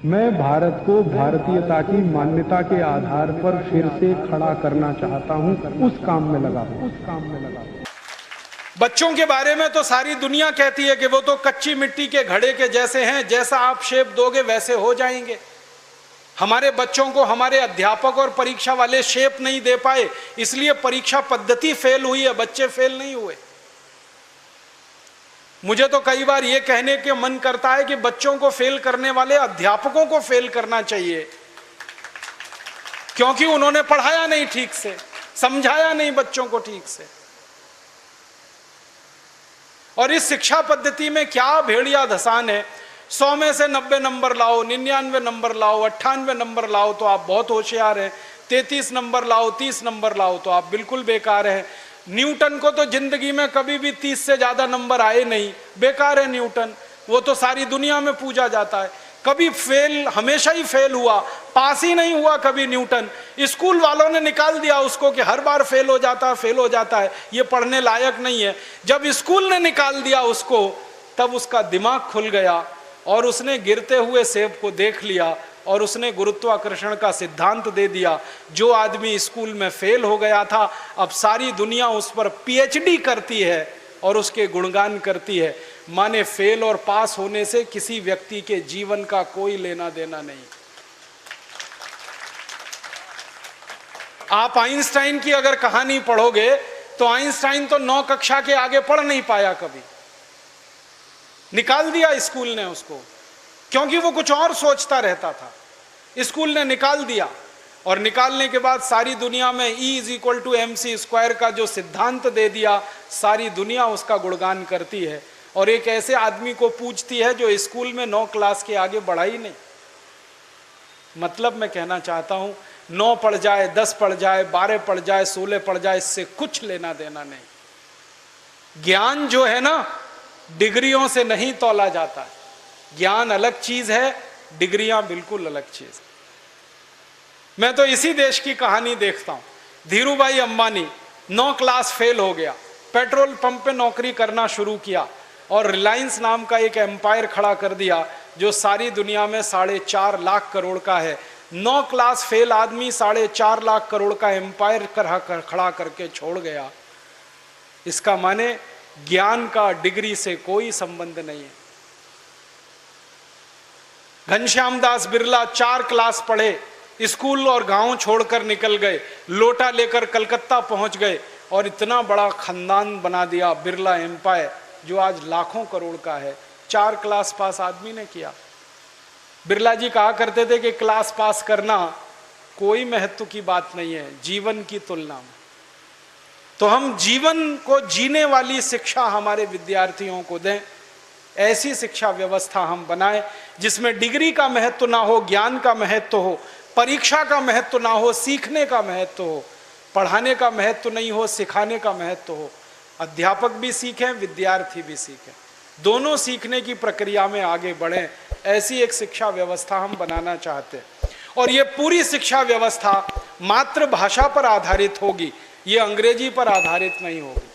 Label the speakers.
Speaker 1: मैं भारत को भारतीयता की मान्यता के आधार पर फिर से खड़ा करना चाहता हूं, उस काम में लगा हूं।
Speaker 2: बच्चों के बारे में तो सारी दुनिया कहती है कि वो तो कच्ची मिट्टी के घड़े के जैसे हैं, जैसा आप शेप दोगे वैसे हो जाएंगे। हमारे बच्चों को हमारे अध्यापक और परीक्षा वाले शेप नहीं दे पाए, इसलिए परीक्षा पद्धति फेल हुई है, बच्चे फेल नहीं हुए। मुझे तो कई बार यह कहने के मन करता है कि बच्चों को फेल करने वाले अध्यापकों को फेल करना चाहिए, क्योंकि उन्होंने पढ़ाया नहीं ठीक से, समझाया नहीं बच्चों को ठीक से। और इस शिक्षा पद्धति में क्या भेड़िया धसान है। 100 में से 90 नंबर लाओ, 99 नंबर लाओ, 98 नंबर लाओ तो आप बहुत होशियार हैं, 33 नंबर लाओ, 30 नंबर लाओ तो आप बिल्कुल बेकार हैं। न्यूटन को तो जिंदगी में कभी भी 30 से ज्यादा नंबर आए नहीं, बेकार है न्यूटन, वो तो सारी दुनिया में पूजा जाता है। कभी फेल, हमेशा ही फेल हुआ, पास ही नहीं हुआ कभी न्यूटन। स्कूल वालों ने निकाल दिया उसको कि हर बार फेल हो जाता है, ये पढ़ने लायक नहीं है। जब स्कूल ने निकाल दिया उसको, तब उसका दिमाग खुल गया और उसने गिरते हुए सेब को देख लिया और उसने गुरुत्वाकर्षण का सिद्धांत दे दिया। जो आदमी स्कूल में फेल हो गया था, अब सारी दुनिया उस पर पीएचडी करती है और उसके गुणगान करती है। माने फेल और पास होने से किसी व्यक्ति के जीवन का कोई लेना देना नहीं। आप आइंस्टाइन की अगर कहानी पढ़ोगे तो आइंस्टाइन तो 9 कक्षा के आगे पढ़ नहीं पाया कभी, निकाल दिया स्कूल ने उसको, क्योंकि वो कुछ और सोचता रहता था। स्कूल ने निकाल दिया और निकालने के बाद सारी दुनिया में E=mc² का जो सिद्धांत दे दिया, सारी दुनिया उसका गुणगान करती है और एक ऐसे आदमी को पूछती है जो स्कूल में 9 क्लास के आगे बढ़ा ही नहीं। मतलब मैं कहना चाहता हूं, 9 पढ़ जाए, 10 पढ़ जाए, 12 पढ़ जाए, 16 पढ़ जाए, इससे कुछ लेना देना नहीं। ज्ञान जो है ना, डिग्रियों से नहीं तौला जाता है। ज्ञान अलग चीज है, डिग्रियां बिल्कुल अलग चीज। मैं तो इसी देश की कहानी देखता हूं। धीरूभाई अंबानी 9 क्लास फेल हो गया, पेट्रोल पंप पे नौकरी करना शुरू किया और रिलायंस नाम का एक एम्पायर खड़ा कर दिया जो सारी दुनिया में 4.5 लाख करोड़ का है। 9 क्लास फेल आदमी 4.5 लाख करोड़ का एम्पायर खड़ा करके छोड़ गया। इसका माने ज्ञान का डिग्री से कोई संबंध नहीं है। घनश्याम दास बिरला 4 क्लास पढ़े, स्कूल और गांव छोड़कर निकल गए, लोटा लेकर कलकत्ता पहुंच गए और इतना बड़ा खानदान बना दिया, बिरला एम्पायर, जो आज लाखों करोड़ का है। 4 क्लास पास आदमी ने किया। बिरला जी कहा करते थे कि क्लास पास करना कोई महत्व की बात नहीं है जीवन की तुलना में। तो हम जीवन को जीने वाली शिक्षा हमारे विद्यार्थियों को दें, ऐसी शिक्षा व्यवस्था हम बनाएं जिसमें डिग्री का महत्व ना हो, ज्ञान का महत्व हो, परीक्षा का महत्व ना हो, सीखने का महत्व हो। पढ़ाने का महत्व नहीं हो, सिखाने का महत्व हो। अध्यापक भी सीखें, विद्यार्थी भी सीखें, दोनों सीखने की प्रक्रिया में आगे बढ़ें। ऐसी एक शिक्षा व्यवस्था हम बनाना चाहते हैं और ये पूरी शिक्षा व्यवस्था मातृभाषा पर आधारित होगी, ये अंग्रेजी पर आधारित नहीं होगी।